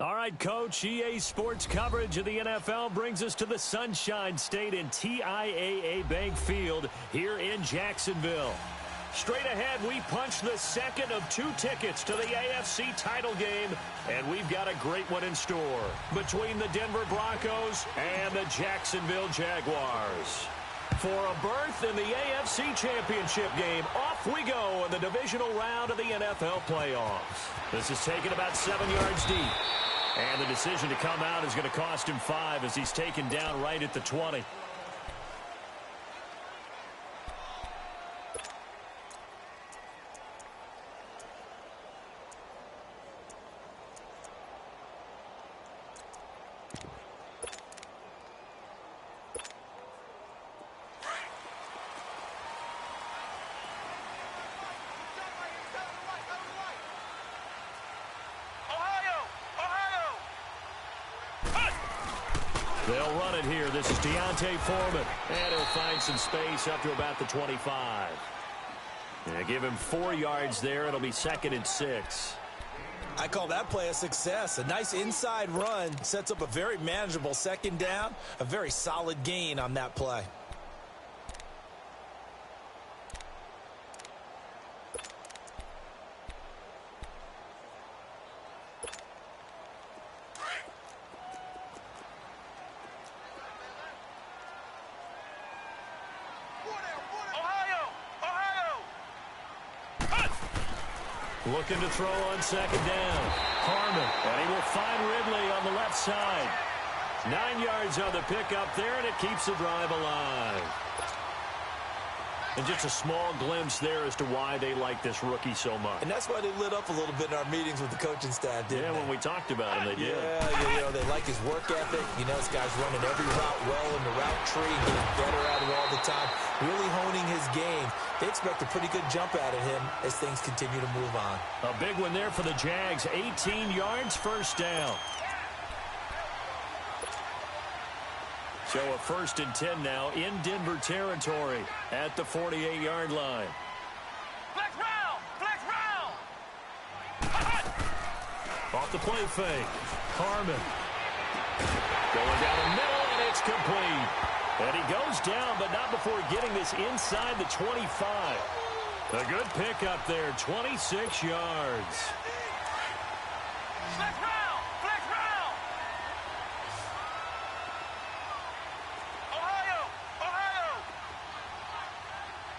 All right, Coach, EA Sports coverage of the NFL brings us to the Sunshine State in TIAA Bank Field here in Jacksonville. Straight ahead, we punch the second of 2 tickets to the AFC title game, and we've got a great one in store between the Denver Broncos and the Jacksonville Jaguars. For a berth in the AFC Championship game, off we go in the divisional round of the NFL playoffs. This is taken about 7 yards deep. And the decision to come out is going to cost him 5 as he's taken down right at the 20. They'll run it here. This is Deontay Foreman. And he'll find some space up to about the 25. And give him 4 yards there. It'll be 2nd and 6. I call that play a success. A nice inside run sets up a very manageable 2nd down. A very solid gain on that play. Looking to throw on 2nd down. Harmon, and he will find Ridley on the left side. 9 yards on the pickup there, and it keeps the drive alive. And just a small glimpse there as to why they like this rookie so much. And that's why they lit up a little bit in our meetings with the coaching staff, didn't they? Yeah, when we talked about him, they did. Yeah, they like his work ethic. You know, this guy's running every route well in the route tree and getting better at it all the time. Really honing his game. They expect a pretty good jump out of him as things continue to move on. A big one there for the Jags. 18 yards, 1st down. So a 1st and 10 now in Denver territory at the 48-yard line. Flex round! Flex round! Off the play fake. Harmon. Going down the middle, and it's complete. And he goes down, but not before getting this inside the 25. A good pickup there, 26 yards. Flex round! Flex round! Ohio! Ohio!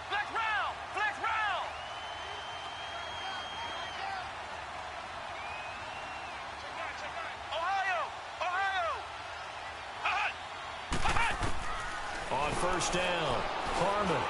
Flex round! Flex round! Ohio! Ohio! On 1st down, Harmon.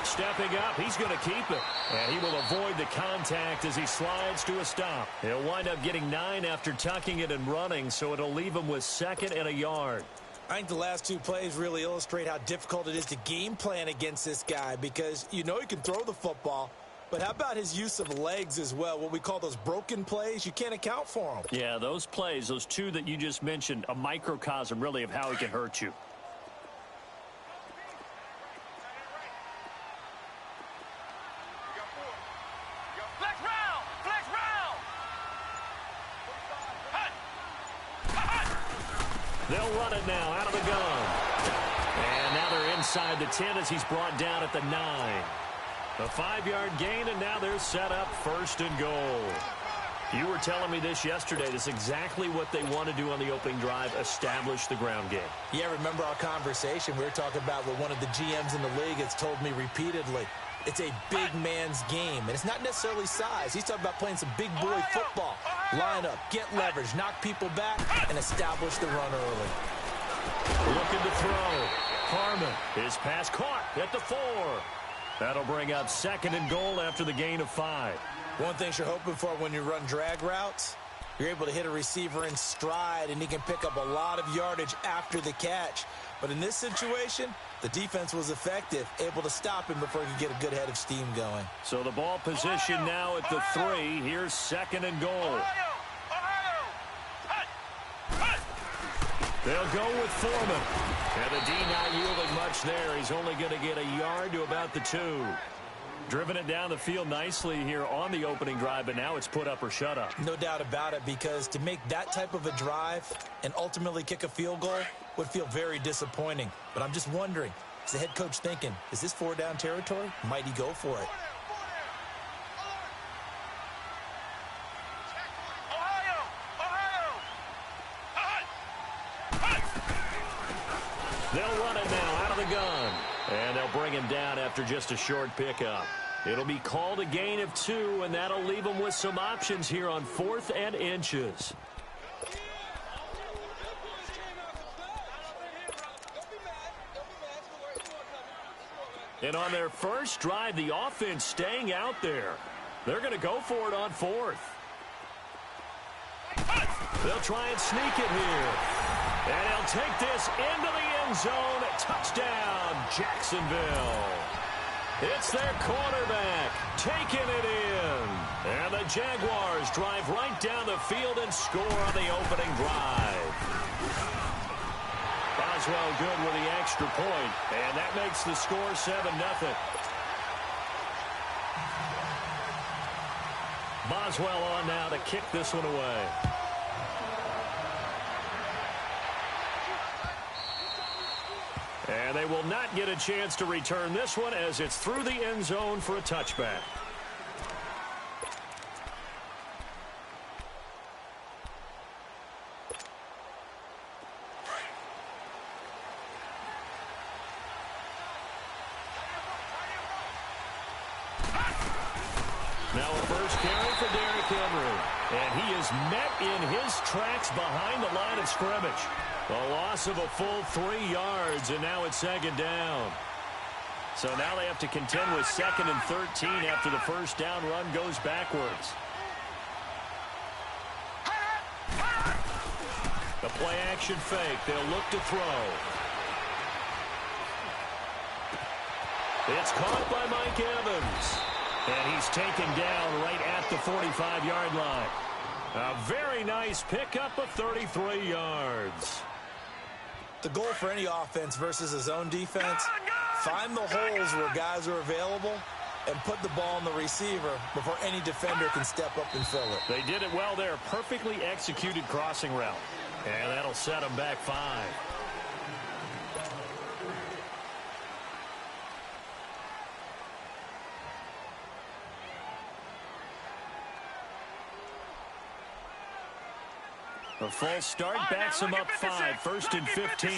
Stepping up, he's going to keep it. And he will avoid the contact as he slides to a stop. He'll wind up getting 9 after tucking it and running, so it'll leave him with 2nd and a yard. I think the last 2 plays really illustrate how difficult it is to game plan against this guy because you know he can throw the football, but how about his use of legs as well? What we call those broken plays, you can't account for them. Yeah, those plays, those 2 that you just mentioned, a microcosm really of how he can hurt you. Flex round! Flex round! They'll run it now out of the gun. And now they're inside the 10 as he's brought down at the 9. A 5-yard gain, and now they're set up 1st and goal. You were telling me this yesterday. This is exactly what they want to do on the opening drive, establish the ground game. Yeah, remember our conversation? We were talking about what one of the GMs in the league has told me repeatedly. It's a big man's game, and it's not necessarily size. He's talking about playing some big boy football. Line up, get leverage, knock people back, and establish the run early. Looking to throw. Harmon, his pass caught at the 4. That'll bring up 2nd and goal after the gain of 5. One thing you're hoping for when you run drag routes, you're able to hit a receiver in stride, and he can pick up a lot of yardage after the catch. But in this situation, the defense was effective, able to stop him before he could get a good head of steam going. So the ball position now at the 3. Here's 2nd and goal. They'll go with Foreman. And the D not yielding much there. He's only going to get a yard to about the 2. Driven it down the field nicely here on the opening drive, but now it's put up or shut up. No doubt about it, because to make that type of a drive and ultimately kick a field goal would feel very disappointing. But I'm just wondering, is the head coach thinking, is this 4-down territory? Might he go for it? They'll run it now out of the gun. And they'll bring him down after just a short pickup. It'll be called a gain of 2, and that'll leave them with some options here on 4th and inches. And on their first drive, the offense staying out there. They're going to go for it on 4th. They'll try and sneak it here. And he'll take this into the end zone. Touchdown, Jacksonville. It's their quarterback taking it in. And the Jaguars drive right down the field and score on the opening drive. Boswell good with the extra point, and that makes the score 7-0. Boswell on now to kick this one away. And they will not get a chance to return this one as it's through the end zone for a touchback. Now a first carry for Derrick Henry. And he is met in his tracks behind the line of scrimmage. A loss of a full 3 yards, and now it's 2nd down. So now they have to contend with 2nd and 13 after the first down run goes backwards. The play action fake. They'll look to throw. It's caught by Mike Evans. And he's taken down right at the 45-yard line. A very nice pickup of 33 yards. The goal for any offense versus a zone defense, find the holes where guys are available and put the ball on the receiver before any defender can step up and fill it. They did it well there. Perfectly executed crossing route. And that'll set them back 5. A false start backs him up 5. 1st and 15.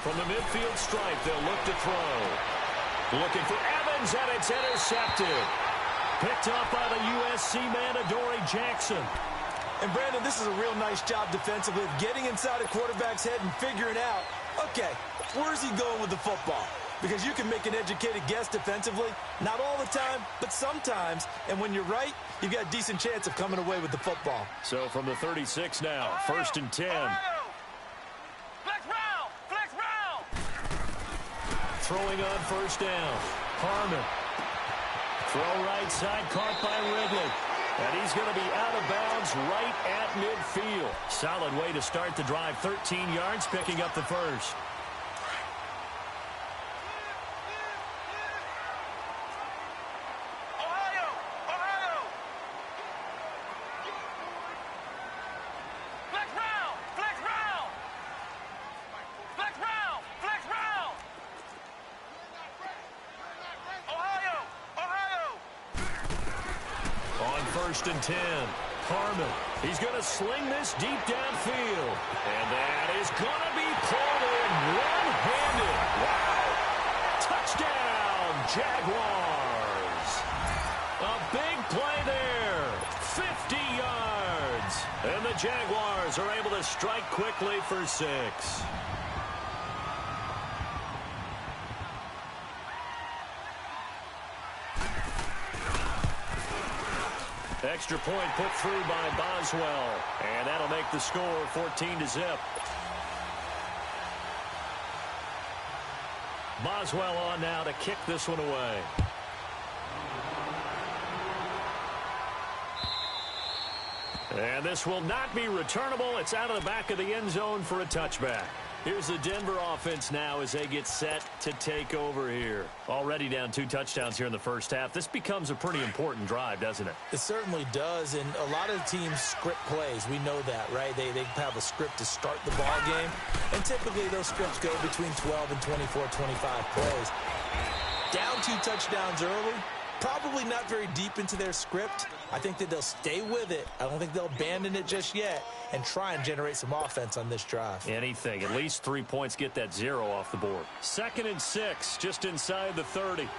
From the midfield stripe, they'll look to throw. Looking for Evans, and it's intercepted. Picked up by the USC man, Adoree Jackson. And, Brandon, this is a real nice job defensively of getting inside a quarterback's head and figuring out, okay, where's he going with the football? Because you can make an educated guess defensively, not all the time, but sometimes. And when you're right, you've got a decent chance of coming away with the football. So from the 36 now, 1st and 10. Flex round! Flex round! Throwing on 1st down. Harmon. Throw right side, caught by Ridley. And he's going to be out of bounds right at midfield. Solid way to start the drive. 13 yards, picking up the first. First and 10. Harmon. He's going to sling this deep downfield. And that is going to be pulled in one-handed. Wow. Touchdown, Jaguars. A big play there. 50 yards. And the Jaguars are able to strike quickly for 6. Extra point put through by Boswell. And that'll make the score 14-0. Boswell on now to kick this one away. And this will not be returnable. It's out of the back of the end zone for a touchback. Here's the Denver offense now as they get set to take over here. Already down 2 touchdowns here in the first half. This becomes a pretty important drive, doesn't it? It certainly does, and a lot of teams script plays. We know that, right? They have a script to start the ball game, and typically those scripts go between 12 and 24, 25 plays. Down 2 touchdowns early, probably not very deep into their script. I think that they'll stay with it. I don't think they'll abandon it just yet and try and generate some offense on this drive. Anything. At least 3 points, get that 0 off the board. 2nd and 6, just inside the 30. And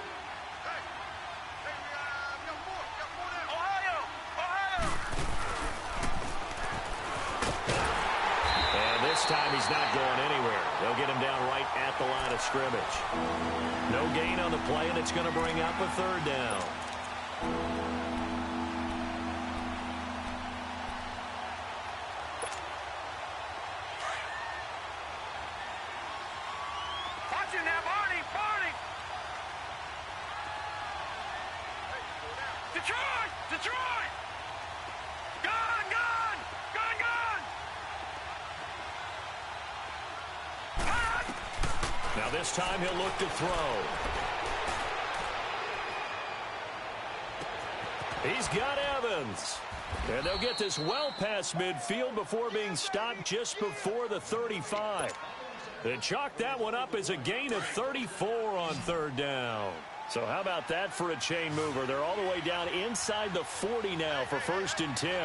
this time he's not going anywhere. They'll get him down right at the line of scrimmage. No gain on the play, and it's going to bring up a 3rd down. Detroit! Gone! Now this time he'll look to throw. He's got Evans. And they'll get this well past midfield before being stopped just before the 35. They chalk that one up as a gain of 34 on 3rd down. So how about that for a chain mover? They're all the way down inside the 40 now for 1st and 10. All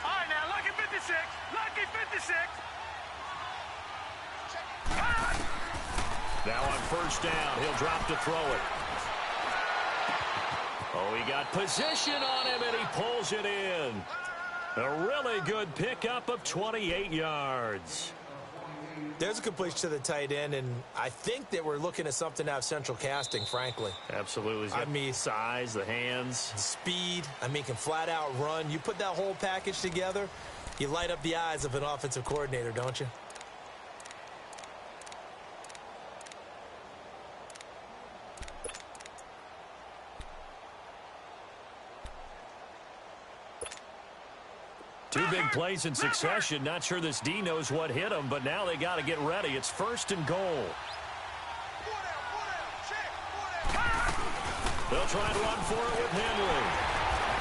right, now, lucky 56. Lucky 56. Now on 1st down, he'll drop to throw it. Oh, he got position on him, and he pulls it in. A really good pickup of 28 yards. There's a completion to the tight end, and I think that we're looking at something out of central casting, frankly. Absolutely. He's got size, the hands. Speed. I mean, can flat out run. You put that whole package together, you light up the eyes of an offensive coordinator, don't you? Two big plays in succession. Not sure this D knows what hit him, but now they got to get ready. It's 1st and goal. They'll try and run for it with Henry.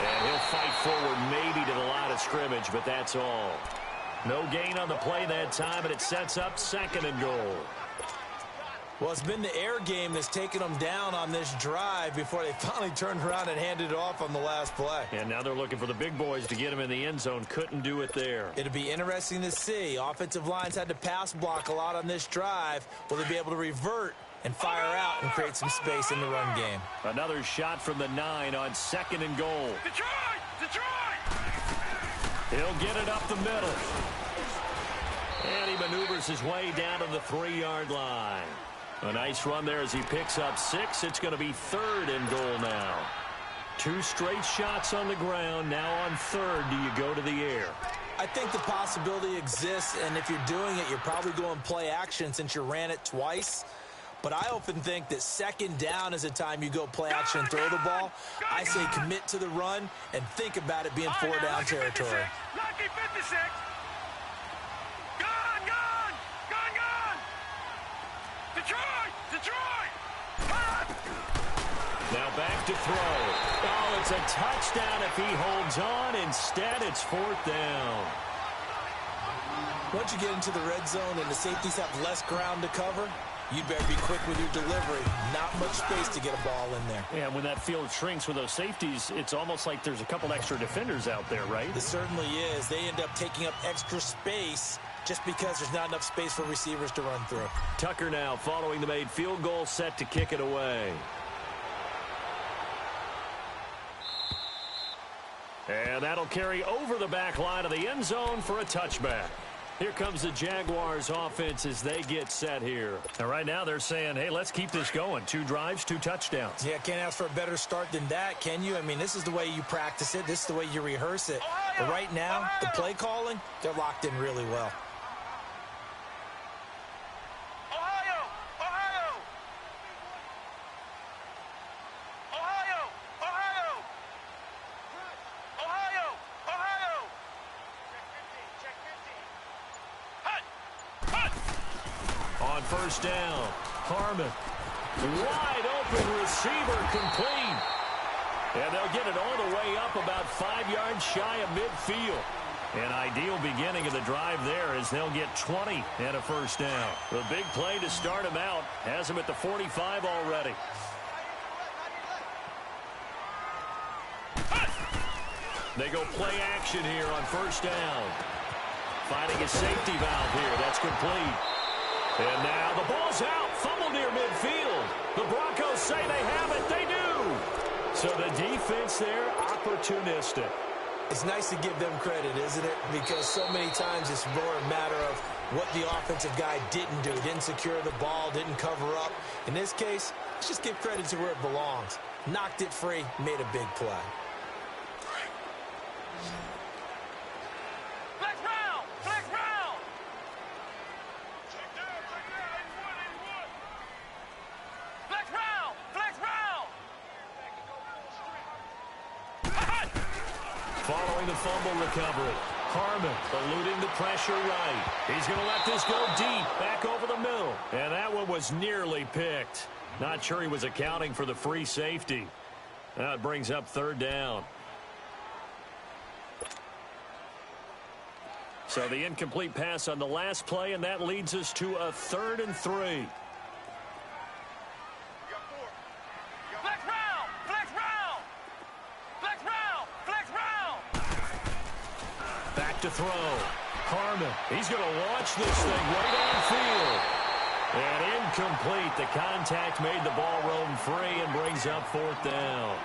And he'll fight forward maybe to the line of scrimmage, but that's all. No gain on the play that time, and it sets up 2nd and goal. Well, it's been the air game that's taken them down on this drive before they finally turned around and handed it off on the last play. And now they're looking for the big boys to get him in the end zone. Couldn't do it there. It'll be interesting to see. Offensive lines had to pass block a lot on this drive. Will they be able to revert and fire out and create some space in the run game? Another shot from the 9 on 2nd and goal. Detroit! He'll get it up the middle. And he maneuvers his way down to the 3-yard line. A nice run there as he picks up 6. It's going to be 3rd and goal now. 2 straight shots on the ground. Now on 3rd, do you go to the air? I think the possibility exists, and if you're doing it, you're probably going play action since you ran it twice. But I often think that 2nd down is a time you go play action and throw the ball. I say commit to the run and think about it being 4-down territory. Lucky 56. Detroit! Now back to throw. Oh, it's a touchdown if he holds on. Instead, it's 4th down. Once you get into the red zone and the safeties have less ground to cover, you'd better be quick with your delivery. Not much space to get a ball in there. Yeah, when that field shrinks with those safeties, it's almost like there's a couple extra defenders out there, right? It certainly is. They end up taking up extra space just because there's not enough space for receivers to run through. Tucker now following the made field goal, set to kick it away. And that'll carry over the back line of the end zone for a touchback. Here comes the Jaguars offense as they get set here. And right now they're saying, hey, let's keep this going. 2 drives, 2 touchdowns. Yeah, can't ask for a better start than that, can you? I mean, this is the way you practice it. This is the way you rehearse it. But right now, the play calling, they're locked in really well. on first down. Harmon. Wide open receiver complete. And they'll get it all the way up about 5 yards shy of midfield. An ideal beginning of the drive there as they'll get 20 and a first down. The big play to start him out has him at the 45 already. They go play action here on first down. Finding a safety valve here. That's complete. And now the ball's out. Fumble near midfield. The Broncos say they have it. They do. So the defense there, opportunistic. It's nice to give them credit, isn't it? Because so many times it's more a matter of what the offensive guy didn't do. Didn't secure the ball, didn't cover up. In this case, let's just give credit to where it belongs. Knocked it free, made a big play. Flex round! Flex round! Flex round! Flex round! Following the fumble recovery, Harmon eluding the pressure right. He's going to let this go deep, back over the middle. And that one was nearly picked. Not sure he was accounting for the free safety. Now it brings up third down. So the incomplete pass on the last play, and that leads us to a 3rd and 3. Flex round! Flex round! Flex round! Flex round! Back to throw. Harmon, he's going to launch this thing right downfield. And incomplete. The contact made the ball roam free and brings up 4th down.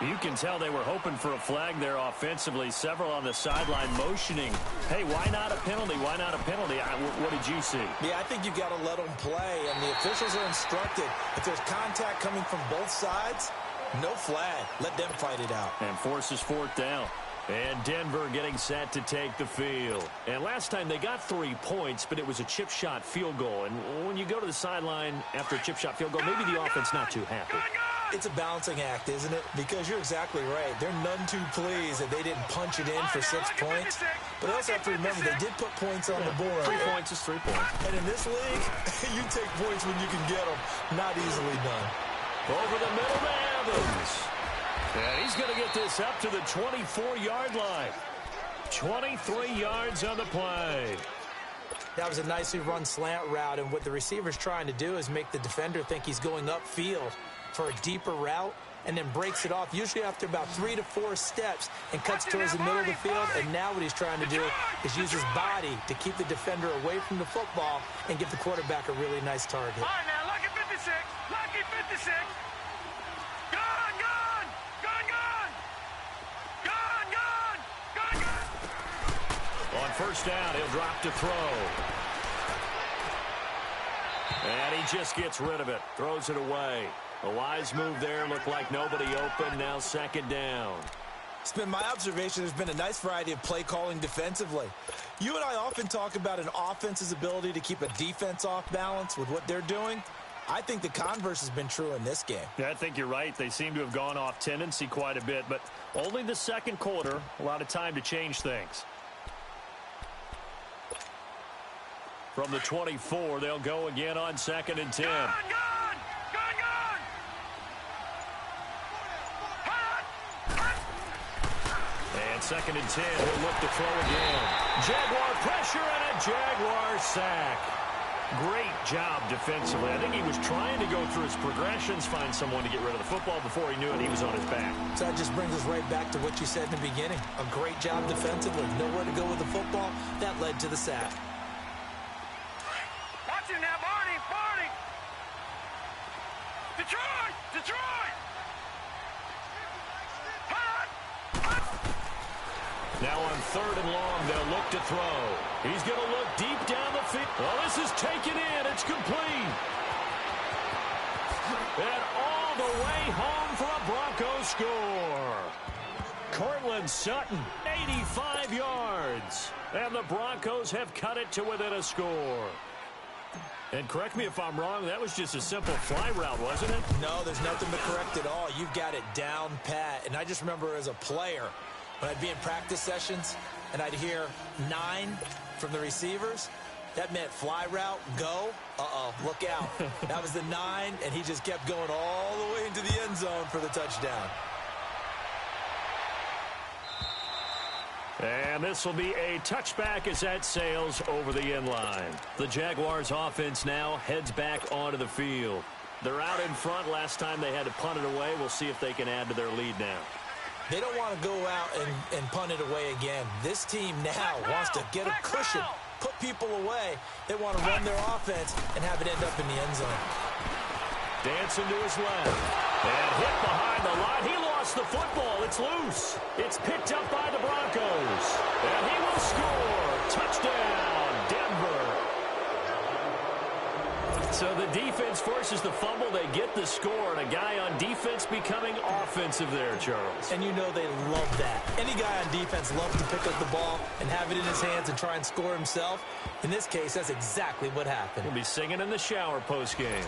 You can tell they were hoping for a flag there offensively. Several on the sideline motioning. Hey, why not a penalty? Why not a penalty? What did you see? Yeah, I think you got to let them play, and the officials are instructed. If there's contact coming from both sides, no flag. Let them fight it out. And forces 4th down. And Denver getting set to take the field. And last time they got 3 points, but it was a chip shot field goal. And when you go to the sideline after a chip shot field goal, maybe the offense not too happy. It's a balancing act, isn't it? Because you're exactly right. They're none too pleased that they didn't punch it in for 6 points. But also have to remember they did put points on the board. 3 points is 3 points. And in this league, you take points when you can get them. Not easily done. Over the middle to Evans. And he's going to get this up to the 24-yard line. 23 yards on the play. That was a nicely run slant route, and what the receiver's trying to do is make the defender think he's going upfield for a deeper route, and then breaks it off, usually after about 3 to 4 steps, and cuts towards the middle of the field. And now what he's trying to do is use his body to keep the defender away from the football and give the quarterback a really nice target. All right, now, lucky 56. Lucky 56. Gun, gun! Gun, gun! Gun, gun! Gun, gun! On first down, he'll drop to throw. And he just gets rid of it. Throws it away. A wise move there. Looked like nobody open. Now 2nd down. It's been my observation there's been a nice variety of play calling defensively. You and I often talk about an offense's ability to keep a defense off balance with what they're doing. I think the converse has been true in this game. Yeah, I think you're right. They seem to have gone off tendency quite a bit, but only the 2nd quarter. A lot of time to change things. From the 24, they'll go again on 2nd and 10. Gun, gun! Gun, gun! Hot! Hot! And 2nd and 10, he'll look to throw again. Jaguar pressure and a Jaguar sack. Great job defensively. I think he was trying to go through his progressions, find someone to get rid of the football. Before he knew it, he was on his back. So that just brings us right back to what you said in the beginning. A great job defensively. Nowhere to go with the football. That led to the sack. Watch him now, Barney! Barney! Detroit! Detroit! Hot! Hot! Now on 3rd and long, they'll look to throw. He's going to look deep down the field. Oh, this is taken in. It's complete. And all the way home for a Broncos score. Cortland Sutton, 85 yards. And the Broncos have cut it to within a score. And correct me if I'm wrong, that was just a simple fly route, wasn't it? No, there's nothing to correct at all. You've got it down pat. And I just remember as a player, when I'd be in practice sessions and I'd hear 9 from the receivers, That meant fly route, go. Uh-oh, look out. That was the 9, and he just kept going all the way into the end zone for the touchdown. And this will be a touchback as that sails over the end line. The Jaguars offense now heads back onto the field. They're out in front. Last time they had to punt it away. We'll see if they can add to their lead now. They don't want to go out and punt it away again. This team now wants to get a cushion, put people away. They want to run their offense and have it end up in the end zone. Dancing to his left. And hit behind the line. He lost the football. It's loose. It's picked up by the Broncos. And he will score. Touchdown, Denver. So the defense forces the fumble. They get the score. And a guy on defense becoming offensive there, Charles. And you know they love that. Any guy on defense loves to pick up the ball and have it in his hands and try and score himself. In this case, that's exactly what happened. He'll be singing in the shower postgame.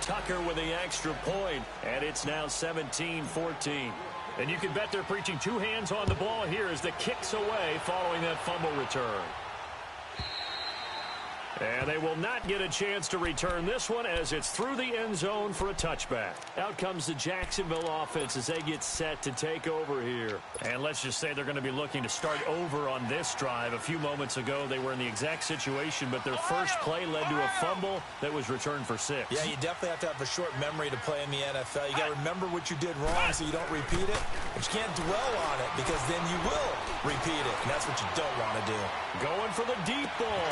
Tucker with the extra point, and it's now 17-14. And you can bet they're preaching two hands on the ball here as the kick's away following that fumble return. And they will not get a chance to return this one as it's through the end zone for a touchback. Out comes the Jacksonville offense as they get set to take over here. And let's just say they're going to be looking to start over on this drive. A few moments ago, they were in the exact situation, but their first play led to a fumble that was returned for 6. Yeah, you definitely have to have a short memory to play in the NFL. You got to remember what you did wrong so you don't repeat it, but you can't dwell on it because then you will repeat it, and that's what you don't want to do. Going for the deep ball.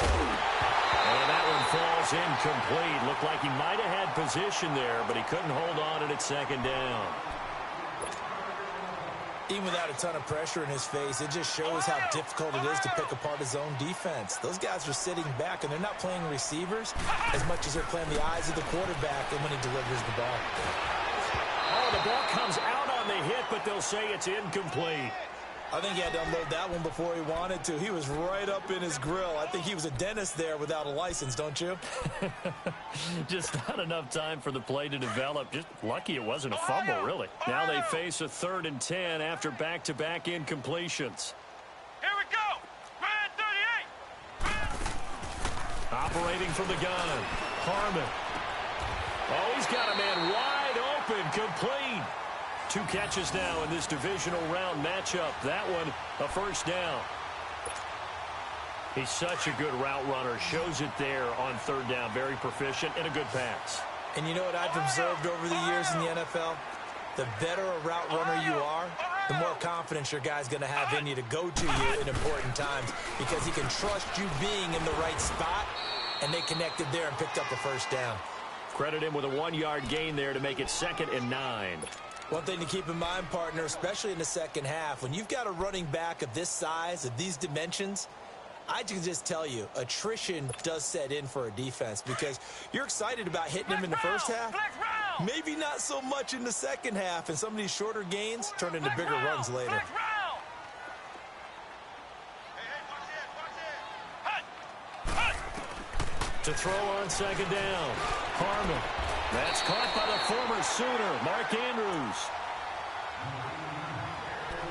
And that one falls incomplete. Looked like he might have had position there, but he couldn't hold on at second down. Even without a ton of pressure in his face, it just shows how difficult it is to pick apart his own defense. Those guys are sitting back, and they're not playing receivers as much as they're playing the eyes of the quarterback and when he delivers the ball. Oh, the ball comes out on the hit, but they'll say it's incomplete. I think he had to unload that one before he wanted to. He was right up in his grill. I think he was a dentist there without a license, don't you? Just not enough time for the play to develop. Just lucky it wasn't a fumble, really. Now they face a 3rd and 10 after back-to-back incompletions. Here we go. Red 38. Operating from the gun. Harmon. Oh, he's got a man wide open, complete. 2 catches now in this divisional round matchup. That one, a first down. He's such a good route runner. Shows it there on 3rd down. Very proficient and a good pass. And you know what I've observed over the years in the NFL? The better a route runner you are, the more confidence your guy's going to have in you to go to you in important times because he can trust you being in the right spot, and they connected there and picked up the first down. Credit him with a 1-yard gain there to make it 2nd and 9. One thing to keep in mind, partner, especially in the second half, when you've got a running back of this size, of these dimensions, I can just tell you, attrition does set in for a defense because you're excited about hitting him in the first half. Maybe not so much in the second half, and some of these shorter gains turn into bigger runs later. To throw on 2nd down. Harmon. That's caught by the former Sooner, Mark Andrews.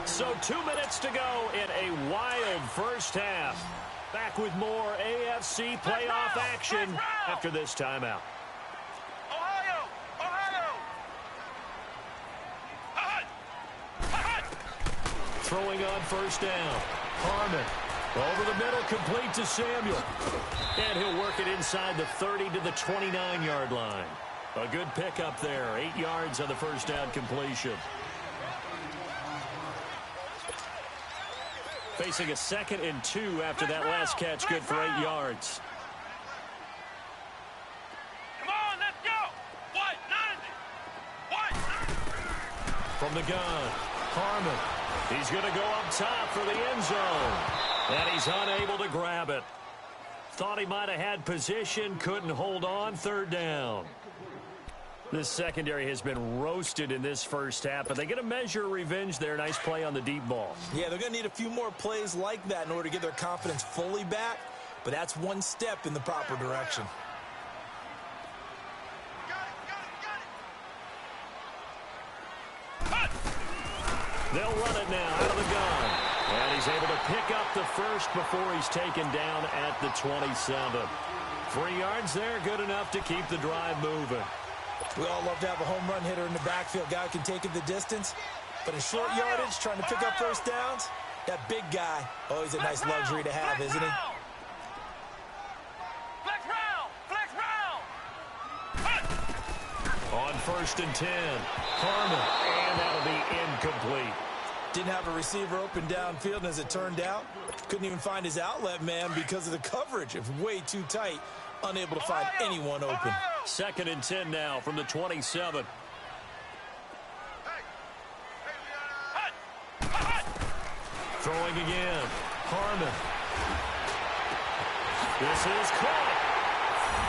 So 2 minutes to go in a wild first half. Back with more AFC playoff action after this timeout. Ohio! Throwing on 1st down. Harmon. Over the middle, complete to Samuel. And he'll work it inside the 30 to the 29-yard line. A good pickup there. 8 yards on the first down completion. Facing a 2nd and 2 after that last catch, good for 8 yards. Come on, let's go! What? What? From the gun, Harmon. He's going to go up top for the end zone. And he's unable to grab it. Thought he might have had position, couldn't hold on, 3rd down. This secondary has been roasted in this first half, but they get a measure of revenge there. Nice play on the deep ball. Yeah, they're going to need a few more plays like that in order to get their confidence fully back, but that's one step in the proper direction. They'll run it now out of the gun. And he's able to pick up the first before he's taken down at the 27. 3 yards there, good enough to keep the drive moving. We all love to have a home run hitter in the backfield. Guy who can take it the distance. But in short yardage, trying to pick up first downs, that big guy, always a nice luxury to have, isn't he? Flex round! Flex round! On 1st and 10, Harmon, and that'll be incomplete. Didn't have a receiver open downfield, and as it turned out, couldn't even find his outlet man because of the coverage. It was way too tight, unable to find anyone open. 2nd and 10 now from the 27. Throwing again. Harmon. This is caught.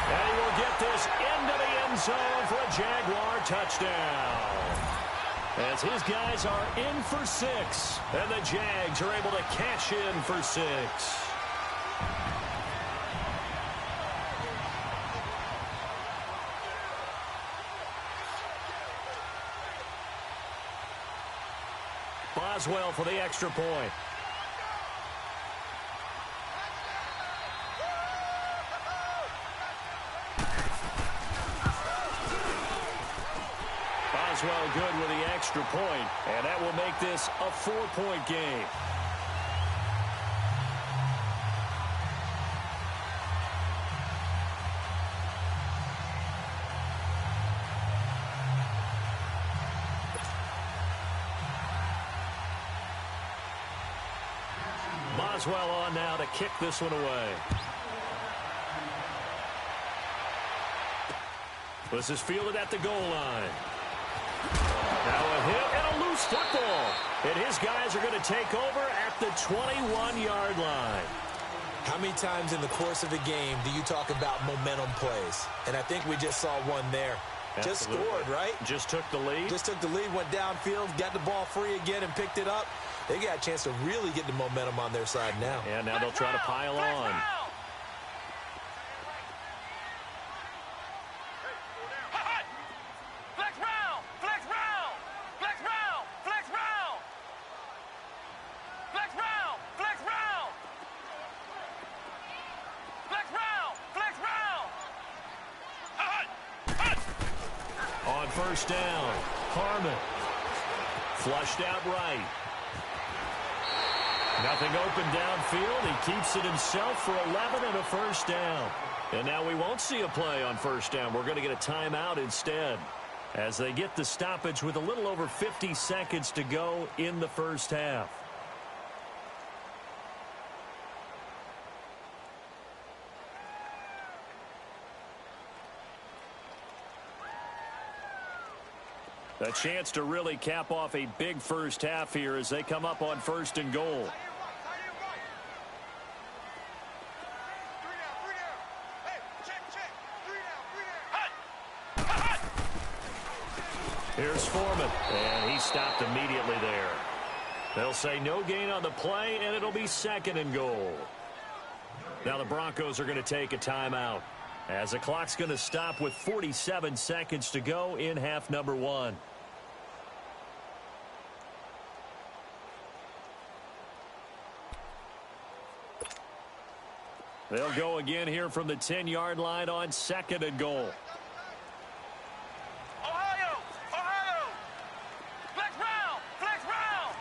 And he will get this into the end zone for a Jaguar touchdown. As his guys are in for 6. And the Jags are able to cash in for 6. Boswell for the extra point. Boswell good with the extra point, and that will make this a 4-point game. Boswell on now to kick this one away. This is fielded at the goal line. Now a hit and a loose football. And his guys are going to take over at the 21-yard line. How many times in the course of a game do you talk about momentum plays? And I think we just saw one there. Absolutely. Just scored, right? Just took the lead. Just took the lead, went downfield, got the ball free again and picked it up. They got a chance to really get the momentum on their side now. And now they'll try to pile on. Flex round! Flex round! Flex round! Flex round! Flex round! Flex round! Flex round! Flex round! On 1st down, Harmon. Flushed out right. Nothing open downfield. He keeps it himself for 11 and a 1st down. And now we won't see a play on 1st down. We're going to get a timeout instead as they get the stoppage with a little over 50 seconds to go in the 1st half. A chance to really cap off a big 1st half here as they come up on 1st and goal. Here's Foreman, and he stopped immediately there. They'll say no gain on the play, and it'll be 2nd and goal. Now the Broncos are going to take a timeout as the clock's going to stop with 47 seconds to go in half number 1. They'll go again here from the 10-yard line on 2nd and goal. Ohio! Ohio! Flex round! Flex round!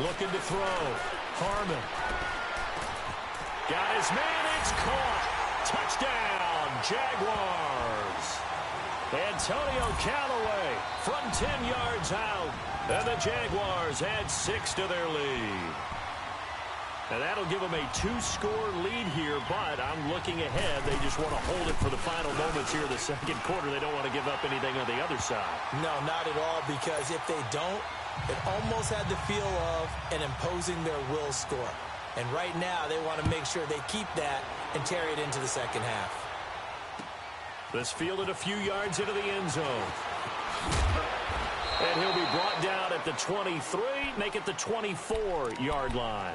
Looking to throw. Harmon. Got his man. It's caught. Touchdown, Jaguars. Antonio Callaway from 10 yards out. And the Jaguars add 6 to their lead. And that'll give them a 2-score lead here, but I'm looking ahead. They just want to hold it for the final moments here in the 2nd quarter. They don't want to give up anything on the other side. No, not at all, because if they don't, it almost had the feel of an imposing their will score. And right now, they want to make sure they keep that and carry it into the 2nd half. This fielded a few yards into the end zone. And he'll be brought down at the 23, make it the 24-yard line.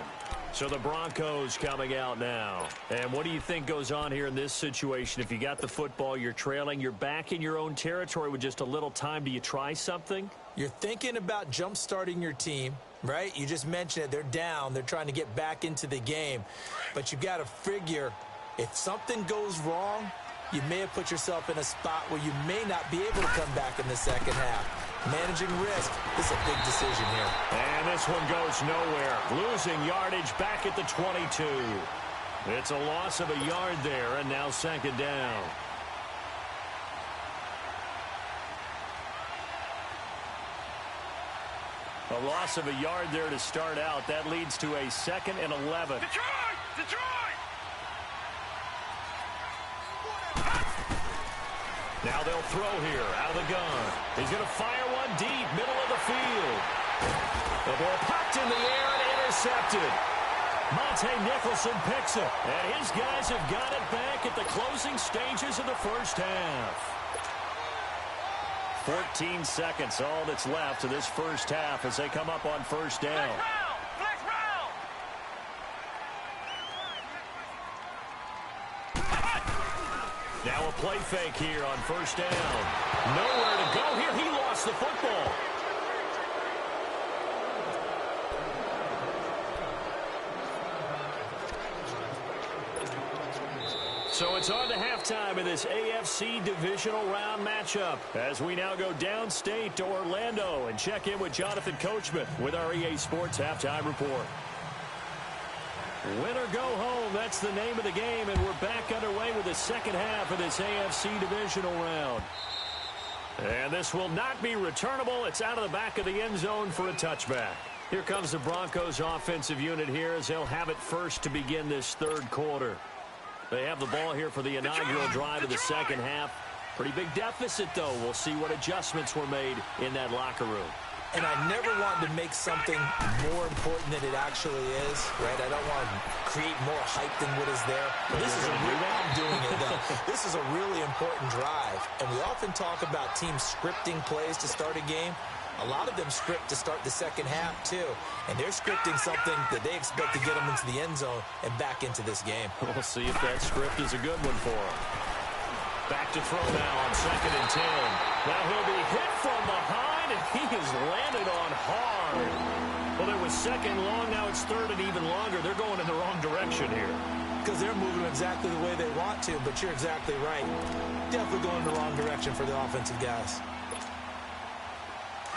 So the Broncos coming out now. And what do you think goes on here in this situation? If you got the football, you're trailing, you're back in your own territory with just a little time. Do you try something? You're thinking about jump-starting your team, right? You just mentioned it. They're down. They're trying to get back into the game. But you got to figure if something goes wrong, you may have put yourself in a spot where you may not be able to come back in the second half. Managing risk, this is a big decision here. And this one goes nowhere. Losing yardage back at the 22. It's a loss of a yard there, and now second down. A loss of a yard there to start out. That leads to a 2nd and 11. Detroit! Detroit! Now they'll throw here out of the gun. He's going to fire one deep, middle of the field. The ball popped in the air and intercepted. Monte Nicholson picks it, and his guys have got it back at the closing stages of the first half. 14 seconds, all that's left of this first half as they come up on first down. Flex round! Now a play fake here on first down. Nowhere to go here. He lost the football. So it's on to halftime in this AFC divisional round matchup as we now go downstate to Orlando and check in with Jonathan Coachman with our EA Sports Halftime Report. Win or go home, that's the name of the game, and we're back underway with the second half of this AFC divisional round. And this will not be returnable. It's out of the back of the end zone for a touchback. Here comes the Broncos offensive unit here as they'll have it first to begin this third quarter. They have the ball here for the inaugural drive of the second half. Pretty big deficit, though. We'll see what adjustments were made in that locker room. And I never want to make something more important than it actually is, right? I don't want to create more hype than what is there. But this is I'm doing it, though. This is a really important drive. And we often talk about teams scripting plays to start a game. A lot of them script to start the second half, too. And they're scripting something that they expect to get them into the end zone and back into this game. We'll see if that script is a good one for them. Back to throw now on 2nd and 10. Now he'll be hit from behind, and he is landed on hard. Well, it was 2nd long. Now it's 3rd and even longer. They're going in the wrong direction here. Because they're moving exactly the way they want to, but you're exactly right. Definitely going in the wrong direction for the offensive guys.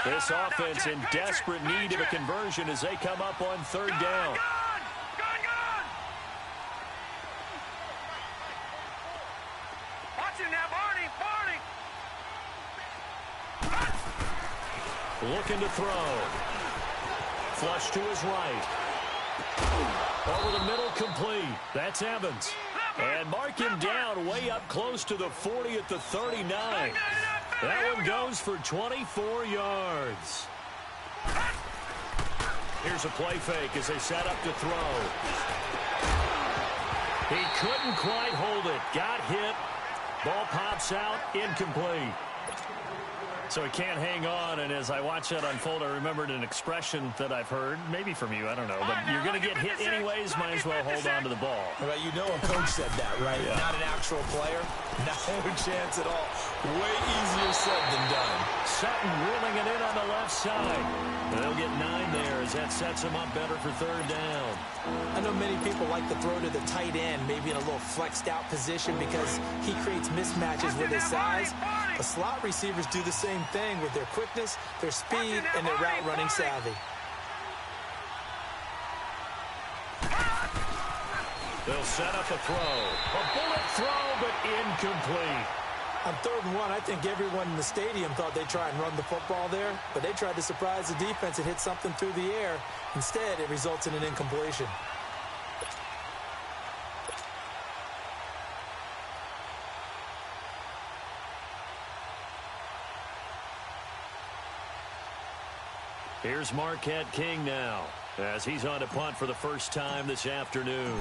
This offense in desperate need of a conversion as they come up on 3rd down. Watch him now, Barney! Looking to throw. Flush to his right. Over the middle, complete. That's Evans. And mark him down way up close to the 40 at the 39. That one goes for 24 yards. Here's a play fake as they set up to throw. He couldn't quite hold it. Got hit. Ball pops out. Incomplete. So he can't hang on, and as I watch that unfold, I remembered an expression that I've heard, maybe from you, I don't know, but you're going to get hit anyways, might as well hold on to the ball. Right, you know a coach said that, right? Yeah. Not an actual player. No chance at all. Way easier said than done. Sutton reeling it in on the left side. They'll get 9 there as that sets them up better for 3rd down. I know many people like to throw to the tight end, maybe in a little flexed out position because he creates mismatches with his size. But slot receivers do the same thing with their quickness, their speed, and their route running savvy. They'll set up a throw. A bullet throw, but incomplete. On 3rd and 1, I think everyone in the stadium thought they'd try and run the football there, but they tried to surprise the defense and hit something through the air. Instead, it results in an incompletion. Here's Marquette King now as he's on to punt for the first time this afternoon.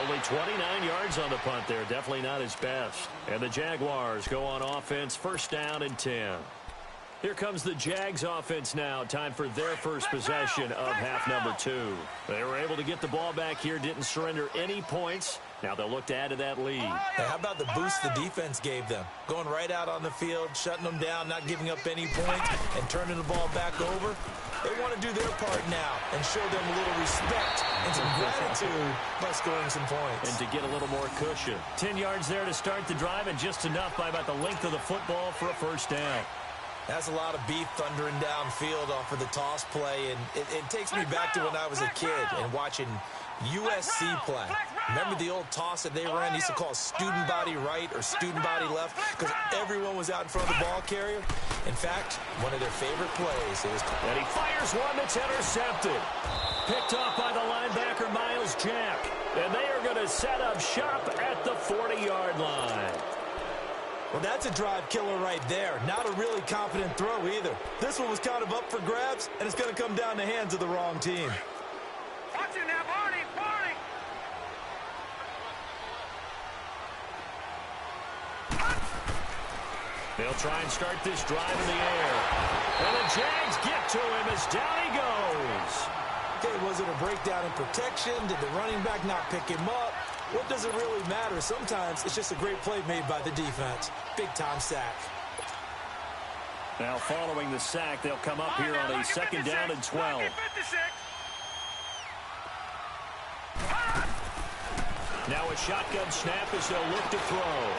Only 29 yards on the punt there. Definitely not his best. And the Jaguars go on offense, first down and 10. Here comes the Jags offense now. Time for their first possession of half number 2. They were able to get the ball back here, didn't surrender any points. Now they'll look to add to that lead. Hey, how about the boost the defense gave them? Going right out on the field, shutting them down, not giving up any points, and turning the ball back over. They want to do their part now and show them a little respect and some gratitude by scoring some points. And to get a little more cushion. 10 yards there to start the drive, and just enough by about the length of the football for a first down. That's a lot of beef thundering downfield off of the toss play, and it takes me back to when I was a kid and watching USC play. Remember the old toss that they ran? They used to call student body right or student body left because everyone was out in front of the ball carrier. In fact, one of their favorite plays. And he fires one that's intercepted. Picked off by the linebacker, Miles Jack. And they are going to set up shop at the 40-yard line. Well, that's a drive killer right there. Not a really confident throw either. This one was kind of up for grabs, and it's going to come down the hands of the wrong team. Watch it now, Barney, Barney. They'll try and start this drive in the air. And the Jags get to him as down he goes. Okay, was it a breakdown in protection? Did the running back not pick him up? What does it really matter? Sometimes it's just a great play made by the defense. Big-time sack. Now following the sack, they'll come up here on a second down and 12. Now a shotgun snap as they'll look to throw.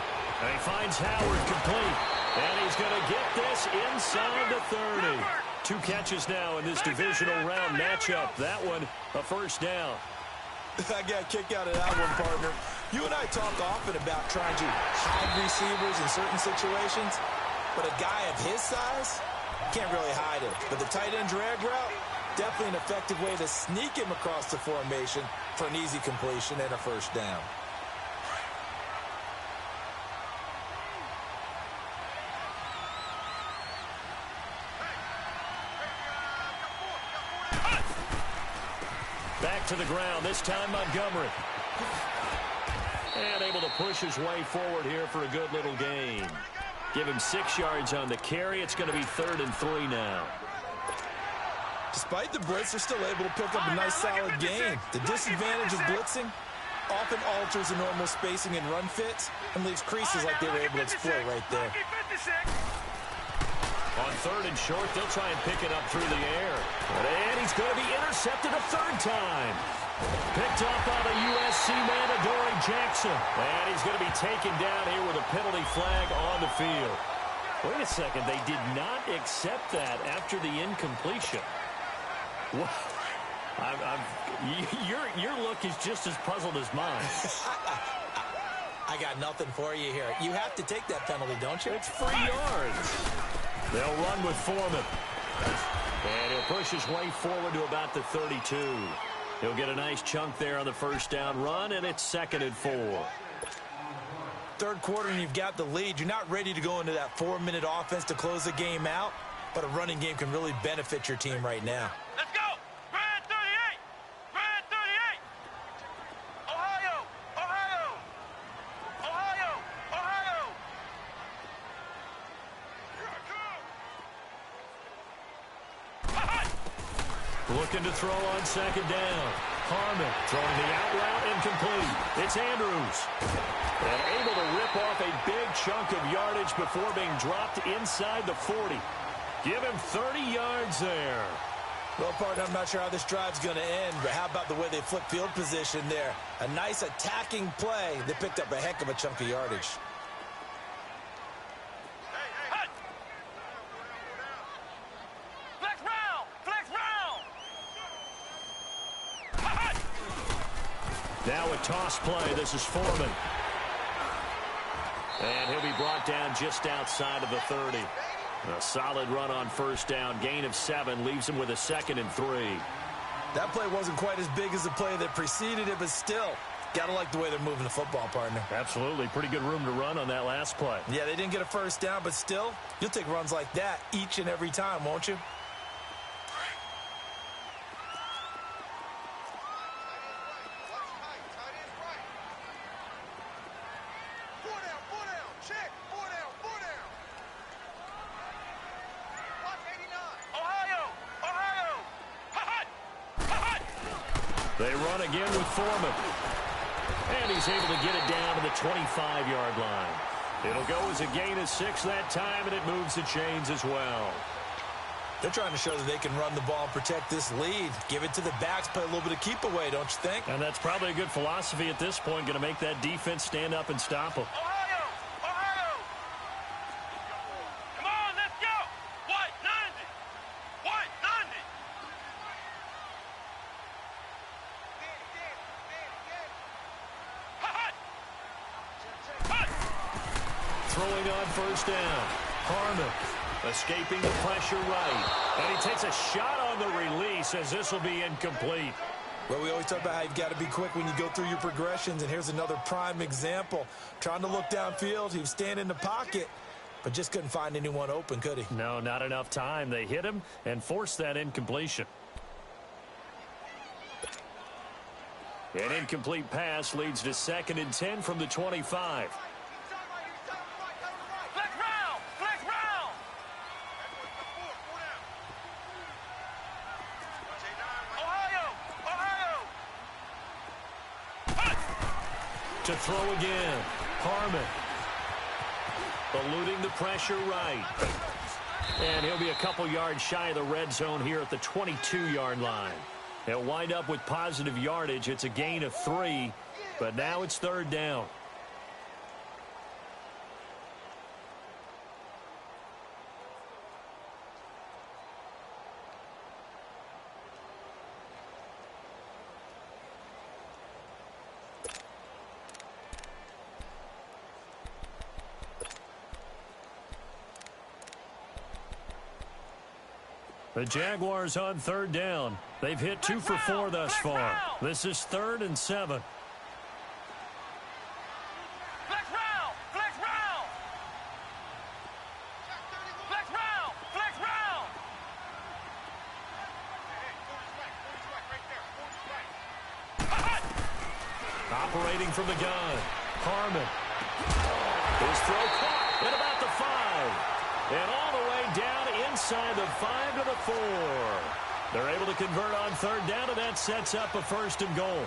And he finds Howard complete. And he's going to get this inside the 30. 2 catches now in this divisional round matchup. That one, a first down. I got a kick out of that one, partner. You and I talk often about trying to hide receivers in certain situations, but a guy of his size can't really hide it. But the tight end drag route, definitely an effective way to sneak him across the formation for an easy completion and a first down. Back to the ground, this time Montgomery. And able to push his way forward here for a good little gain. Give him 6 yards on the carry. It's going to be 3rd and 3 now. Despite the blitz, they're still able to pick up a nice solid gain. The disadvantage of blitzing often alters the normal spacing and run fits and leaves creases like they were able to exploit right there. On 3rd and short, they'll try and pick it up through the air. And he's going to be intercepted a 3rd time. Picked off by the USC man, Adoree Jackson. And he's going to be taken down here with a penalty flag on the field. Wait a second, they did not accept that after the incompletion. Wow. Your look is just as puzzled as mine. I got nothing for you here. You have to take that penalty, don't you? It's 3 yards. They'll run with Foreman. And he'll push his way forward to about the 32. He'll get a nice chunk there on the first down run, and it's 2nd and 4. Third quarter, and you've got the lead. You're not ready to go into that 4-minute offense to close the game out, but a running game can really benefit your team right now. Let's go! Grand 38! Grand 38! Ohio! Ohio! Ohio! Ohio! Looking to throw on 2nd down. Harmon throwing the out route incomplete. It's Andrews. And able to rip off a big chunk of yardage before being dropped inside the 40. Give him 30 yards there. Well, partner, I'm not sure how this drive's going to end, but how about the way they flip field position there? A nice attacking play that picked up a heck of a chunk of yardage. Flex round! Flex round! Now a toss play. This is Foreman. And he'll be brought down just outside of the 30. A solid run on first down. Gain of 7 leaves him with a 2nd and 3. That play wasn't quite as big as the play that preceded it, but still, gotta like the way they're moving the football, partner. Absolutely. Pretty good room to run on that last play. Yeah, they didn't get a first down, but still, you'll take runs like that each and every time, won't you? They run again with Foreman. And he's able to get it down to the 25-yard line. It'll go as a gain of 6 that time, and it moves the chains as well. They're trying to show that they can run the ball and protect this lead. Give it to the backs, play a little bit of keep away, don't you think? And that's probably a good philosophy at this point, going to make that defense stand up and stop them. Ohio! Ohio! Come on, let's go! White 90! White 90! Hut! Hut! Throwing on first down. Harmon escaping the pressure right. And he takes a shot on the release as this will be incomplete. Well, we always talk about how you've got to be quick when you go through your progressions, and here's another prime example. Trying to look downfield, he was standing in the pocket, but just couldn't find anyone open, could he? No, not enough time. They hit him and forced that incompletion. An incomplete pass leads to 2nd and 10 from the 25. Flex round! Flex round! Ohio! Ohio! Hut! To throw again. Harmon eluding the pressure right. And he'll be a couple yards shy of the red zone here at the 22-yard line. They'll wind up with positive yardage. It's a gain of 3, but now it's 3rd down. The Jaguars on 3rd down. They've hit 2 for 4 thus far. This is 3rd and 7. Flex round! Flex round! Flex round! Flex round! Hut! Operating from the gun. Harmon. His throw caught at about the 5. And all the way down inside the 5 to the 4. They're able to convert on 3rd down, and that sets up a 1st and goal.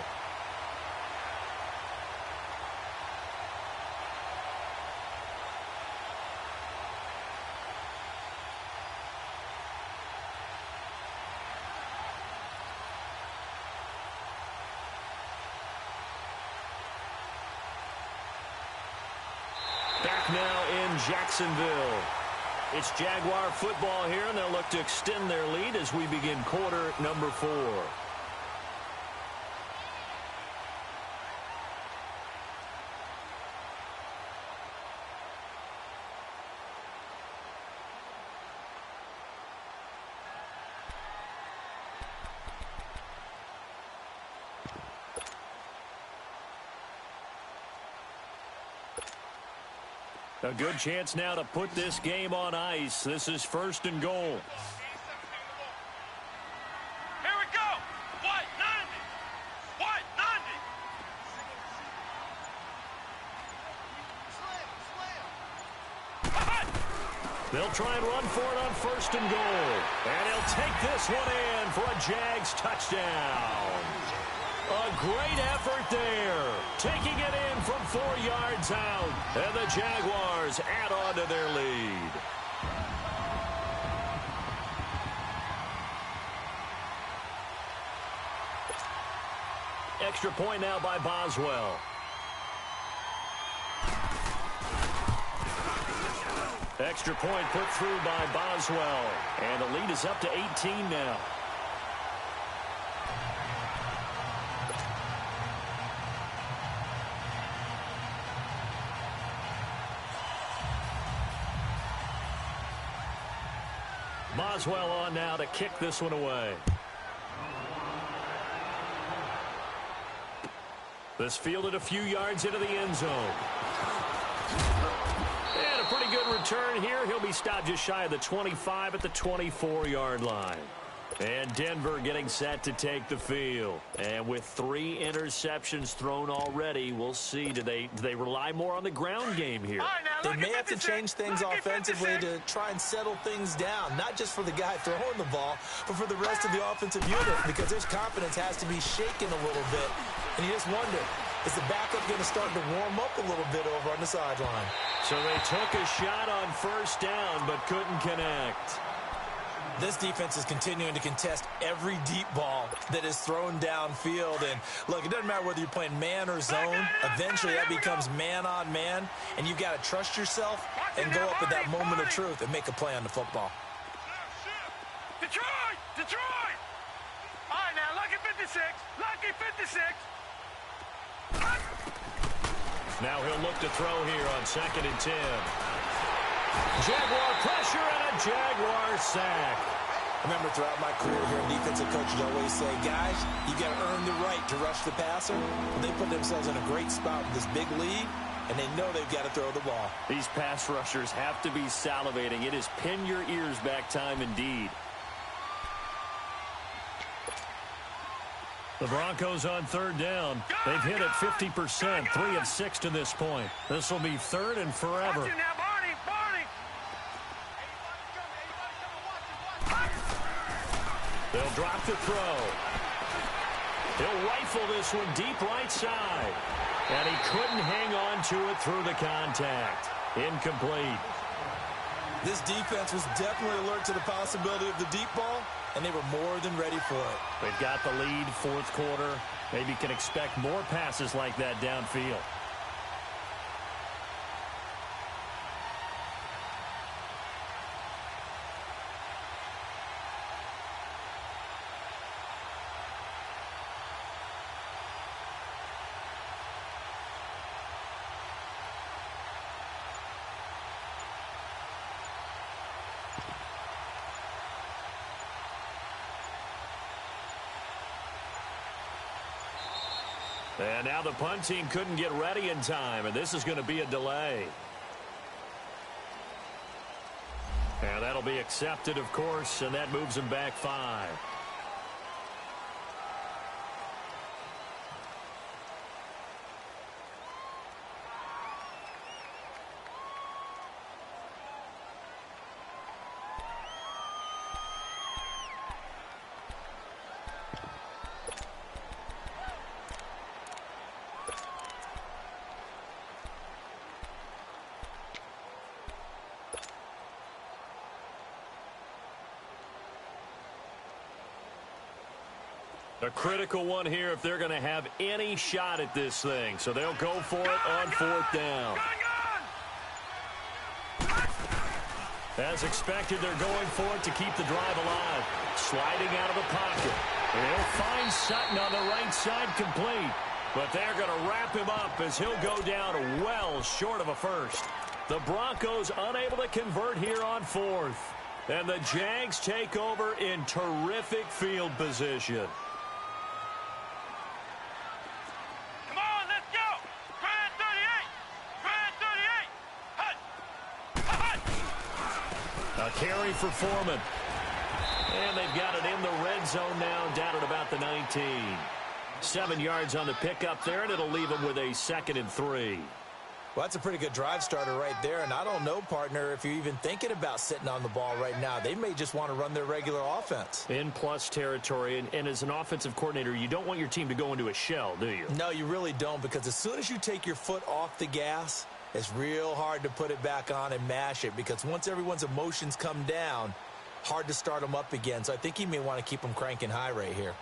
Back now in Jacksonville. It's Jaguar football here, and they'll look to extend their lead as we begin quarter number 4. A good chance now to put this game on ice. This is 1st and goal. Here we go! White 90! White 90! Hut! They'll try and run for it on 1st and goal. And he'll take this one in for a Jags touchdown. A great effort there. Taking it in from 4 yards out. And the Jaguars add on to their lead. Extra point now by Boswell. Extra point put through by Boswell. And the lead is up to 18 now. Boswell on now to kick this one away. This fielded a few yards into the end zone. And a pretty good return here. He'll be stopped just shy of the 25 at the 24-yard line. And Denver getting set to take the field. And with 3 interceptions thrown already, we'll see. Do they rely more on the ground game here? All right, now They may have to change things offensively to try and settle things down, not just for the guy throwing the ball, but for the rest of the offensive unit, because their confidence has to be shaken a little bit. And you just wonder, is the backup going to start to warm up a little bit over on the sideline? So they took a shot on first down, but couldn't connect. This defense is continuing to contest every deep ball that is thrown downfield. And, look, it doesn't matter whether you're playing man or zone. Eventually, that becomes man on man. And you've got to trust yourself and go up at that moment of truth and make a play on the football. Detroit! Detroit! All right, now, lucky 56. Lucky 56. Now he'll look to throw here on 2nd and 10. Jaguar pressure and a Jaguar sack. Remember, throughout my career here, defensive coaches always say, guys, you got to earn the right to rush the passer. Well, they put themselves in a great spot with this big lead, and they know they've got to throw the ball. These pass rushers have to be salivating. It is pin your ears back time indeed. The Broncos on 3rd down. They've hit it 50%, 3 of 6 to this point. This will be 3rd and forever. They'll drop the throw. He'll rifle this one deep right side. And he couldn't hang on to it through the contact. Incomplete. This defense was definitely alert to the possibility of the deep ball, and they were more than ready for it. They've got the lead, 4th quarter. Maybe can expect more passes like that downfield. And now the punt team couldn't get ready in time, and this is going to be a delay. And that'll be accepted, of course, and that moves them back 5. A critical one here if they're going to have any shot at this thing. So they'll go for it on 4th down. As expected, they're going for it to keep the drive alive. Sliding out of the pocket. And he'll find Sutton on the right side complete. But they're going to wrap him up as he'll go down well short of a first. The Broncos unable to convert here on 4th. And the Jags take over in terrific field position. Carry for Foreman. And they've got it in the red zone now, down at about the 19. 7 yards on the pickup there, and it'll leave them with a 2nd and 3. Well, that's a pretty good drive starter right there, and I don't know, partner, if you're even thinking about sitting on the ball right now. They may just want to run their regular offense. In plus territory, and as an offensive coordinator, you don't want your team to go into a shell, do you? No, you really don't, because as soon as you take your foot off the gas, it's real hard to put it back on and mash it, because once everyone's emotions come down, hard to start them up again. So I think he may want to keep them cranking high right here.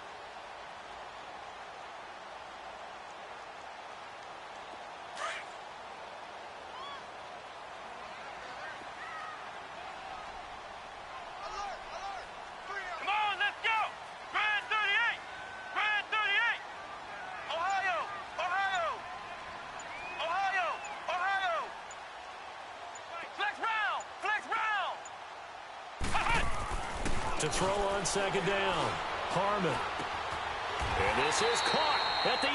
To throw on 2nd down. Harmon. And this is caught at the 8.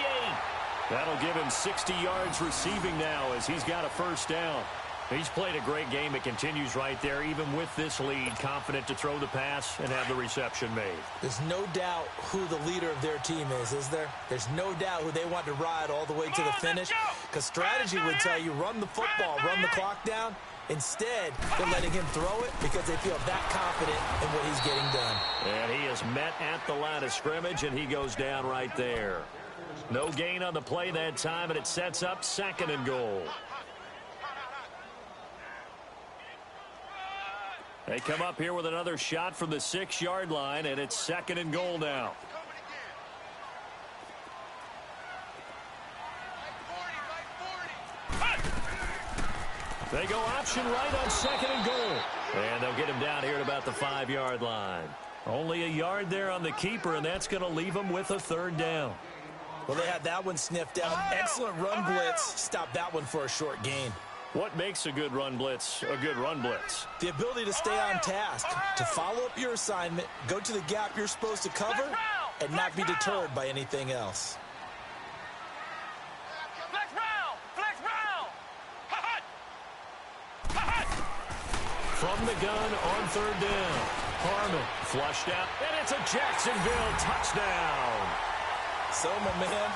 That'll give him 60 yards receiving now as he's got a first down. He's played a great game. It continues right there, even with this lead, confident to throw the pass and have the reception made. There's no doubt who the leader of their team is there? There's no doubt who they want to ride all the way to the finish. Because strategy would tell you, run the football, run the clock down. Instead, they're letting him throw it because they feel that confident in what he's getting done. And he is met at the line of scrimmage, and he goes down right there. No gain on the play that time, and it sets up 2nd and goal. They come up here with another shot from the 6-yard line, and it's 2nd and goal now. They go option right on 2nd and goal. And they'll get him down here at about the 5-yard line. Only a yard there on the keeper, and that's going to leave him with a 3rd down. Well, they had that one sniffed out. Excellent run blitz. Stop that one for a short gain. What makes a good run blitz a good run blitz? The ability to stay on task, to follow up your assignment, go to the gap you're supposed to cover, and not be deterred by anything else. From the gun on 3rd down. Harmon flushed out, and it's a Jacksonville touchdown. So, my man,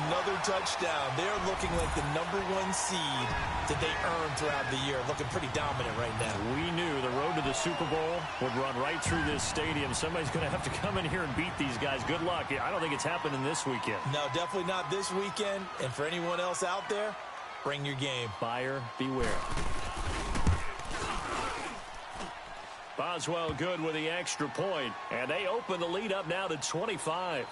another touchdown. They're looking like the #1 seed that they earned throughout the year. Looking pretty dominant right now. We knew the road to the Super Bowl would run right through this stadium. Somebody's going to have to come in here and beat these guys. Good luck. I don't think it's happening this weekend. No, definitely not this weekend. And for anyone else out there, bring your game. Buyer beware. Boswell good with the extra point, and they open the lead up now to 25.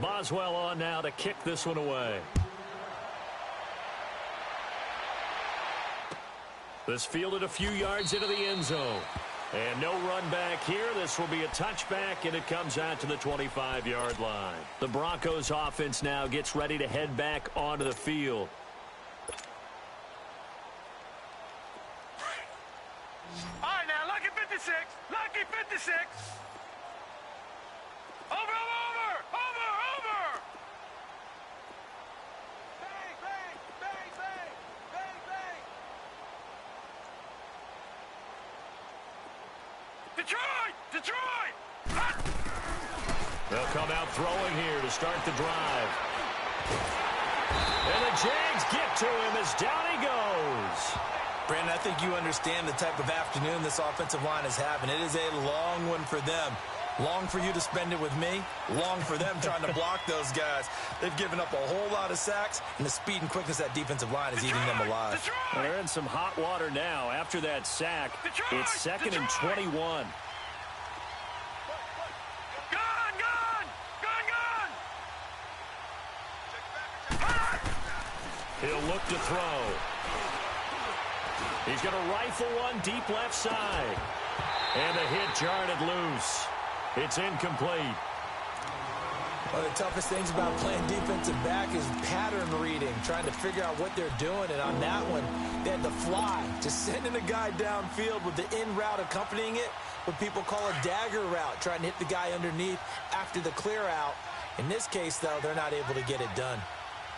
Boswell on now to kick this one away. This fielded a few yards into the end zone. And no run back here. This will be a touchback, and it comes out to the 25-yard line. The Broncos offense now gets ready to head back onto the field. All right, now, lucky 56. Lucky 56. Over. Bang, bang, bang, bang, bang, bang. Detroit. Hot. They'll come out throwing here to start the drive. And the Jags get to him as down he goes. Brandon, I think you understand the type of afternoon this offensive line is having. It is a long one for them. Long for you to spend it with me. Long for them trying to block those guys. They've given up a whole lot of sacks, and the speed and quickness of that defensive line is eating them alive. Well, they're in some hot water now. After that sack, it's 2nd and 21. He'll look to throw. He's going to rifle one deep left side. And the hit jarred it loose. It's incomplete. One of the toughest things about playing defensive back is pattern reading, trying to figure out what they're doing. And on that one, they had to fly, just sending a guy downfield with the in route accompanying it, what people call a dagger route, trying to hit the guy underneath after the clear out. In this case, though, they're not able to get it done.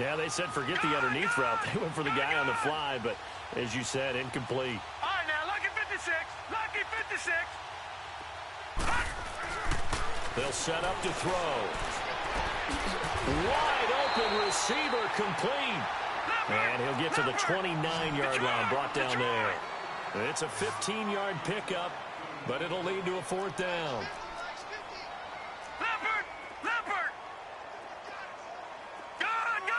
Yeah, they said forget the underneath route. They went for the guy on the fly, but as you said, incomplete. All right, now, lucky 56. Lucky 56. They'll set up to throw. Wide open receiver complete. And he'll get to the 29-yard line, brought down there. It's a 15-yard pickup, but it'll lead to a 4th down. Leopard. Gone.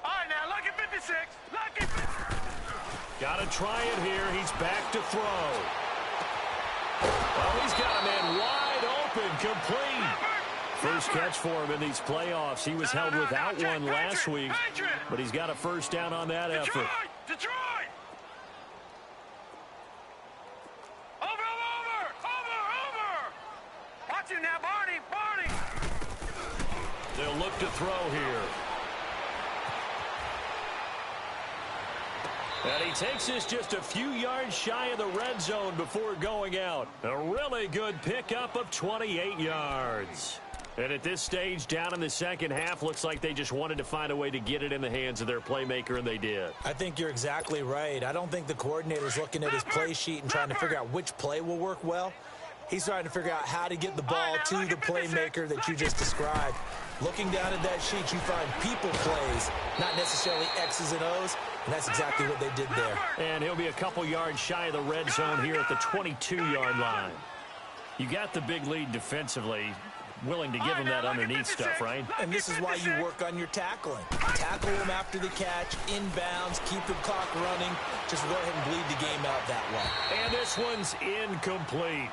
All right, now, lucky 56. Lucky 56. Got to try it here. He's back to throw. Oh, he's got a man wide open, complete. First catch for him in these playoffs. He was held without one last week, but he's got a 1st down on that effort. Detroit. Over. to throw here. And he takes this just a few yards shy of the red zone before going out. A really good pickup of 28 yards. And at this stage, down in the second half, looks like they just wanted to find a way to get it in the hands of their playmaker, and they did. I think you're exactly right. I don't think the coordinator's looking at his play sheet and trying to figure out which play will work well. He's trying to figure out how to get the ball to the playmaker that you just described. Looking down at that sheet, you find people plays, not necessarily X's and O's, and that's exactly what they did there. And he'll be a couple yards shy of the red zone here at the 22-yard line. You got the big lead defensively. Willing to give him that underneath stuff, right? And this is why you work on your tackling. Tackle him after the catch, inbounds, keep the clock running. Just go ahead and bleed the game out that way. And this one's incomplete.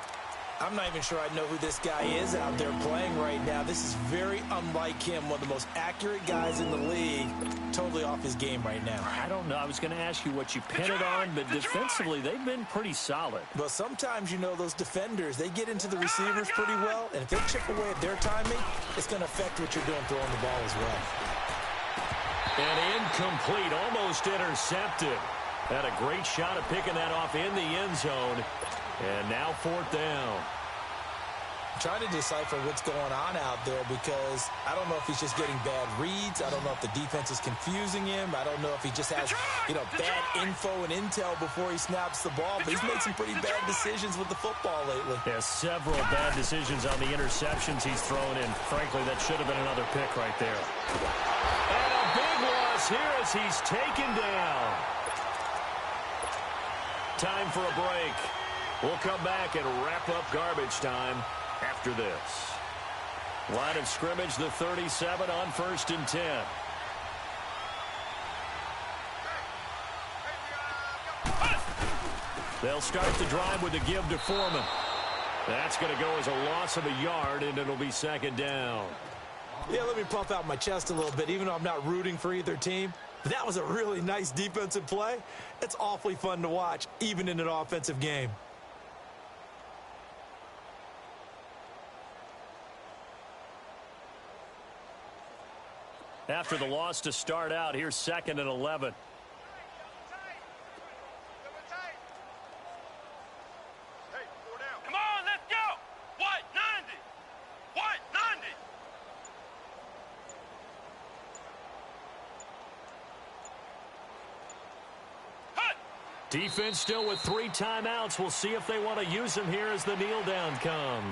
I'm not even sure I know who this guy is out there playing right now. This is very unlike him, one of the most accurate guys in the league. Totally off his game right now. I don't know. I was going to ask you what you pin it on, but defensively, they've been pretty solid. But sometimes, you know, those defenders, they get into the receivers pretty well, and if they chip away at their timing, it's going to affect what you're doing throwing the ball as well. And incomplete, almost intercepted. Had a great shot at picking that off in the end zone. And now fourth down. I'm trying to decipher what's going on out there because I don't know if he's just getting bad reads. I don't know if the defense is confusing him. I don't know if he just has, bad info and intel before he snaps the ball. But he's made some pretty bad decisions with the football lately. Yeah, several bad decisions on the interceptions he's thrown in. Frankly, that should have been another pick right there. And a big loss here as he's taken down. Time for a break. We'll come back and wrap up garbage time after this. Line of scrimmage, the 37 on 1st and 10. They'll start the drive with a give to Foreman. That's going to go as a loss of a yard, and it'll be second down. Yeah, let me puff out my chest a little bit, even though I'm not rooting for either team. That was a really nice defensive play. It's awfully fun to watch, even in an offensive game. After the loss to start out, here's 2nd and 11. Come on, let's go. White 90. White 90. Hut. Defense still with 3 timeouts. We'll see if they want to use them here as the kneel down comes.